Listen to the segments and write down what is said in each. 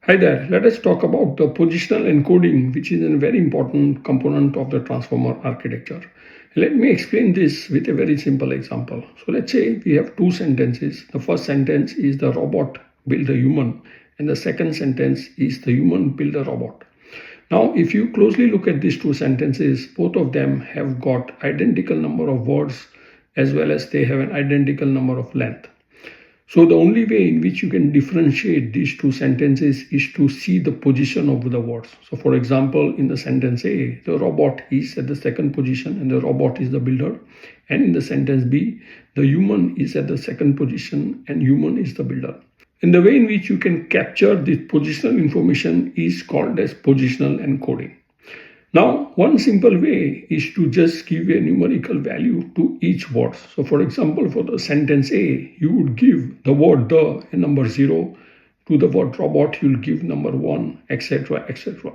Hi there, let us talk about the positional encoding, which is a very important component of the transformer architecture. Let me explain this with a very simple example. So let's say we have two sentences. The first sentence is the robot build a human, and the second sentence is the human build a robot. Now, if you closely look at these two sentences, both of them have got identical number of words as well as they have an identical number of length. So the only way in which you can differentiate these two sentences is to see the position of the words. So for example, in the sentence A, the robot is at the second position and the robot is the builder. And in the sentence B, the human is at the second position and human is the builder. And the way in which you can capture this positional information is called as positional encoding. Now, one simple way is to just give a numerical value to each word. So for example, for the sentence A, you would give the word the a number 0, to the word robot, you'll give number 1, etc., etc.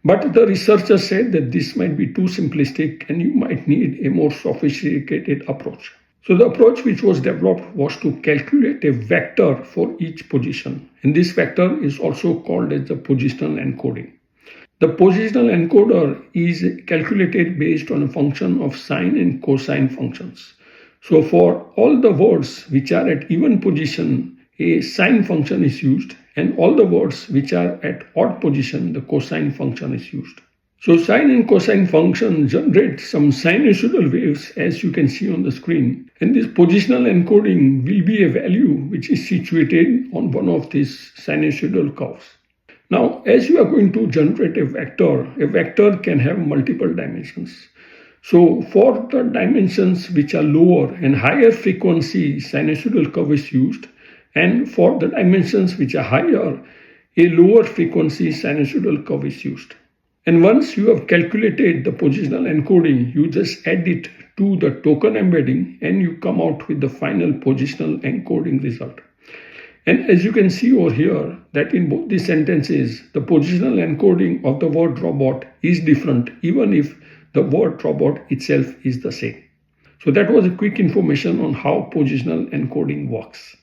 But the researchers said that this might be too simplistic and you might need a more sophisticated approach. So the approach which was developed was to calculate a vector for each position. And this vector is also called as the positional encoding. The positional encoder is calculated based on a function of sine and cosine functions. So for all the words which are at even position, a sine function is used, and all the words which are at odd position, the cosine function is used. So sine and cosine function generate some sinusoidal waves, as you can see on the screen. And this positional encoding will be a value which is situated on one of these sinusoidal curves. Now, as you are going to generate a vector can have multiple dimensions. So for the dimensions which are lower and higher frequency, sinusoidal curve is used. And for the dimensions which are higher, a lower frequency sinusoidal curve is used. And once you have calculated the positional encoding, you just add it to the token embedding and you come out with the final positional encoding result. And as you can see over here, that in both these sentences, the positional encoding of the word robot is different, even if the word robot itself is the same. So that was a quick information on how positional encoding works.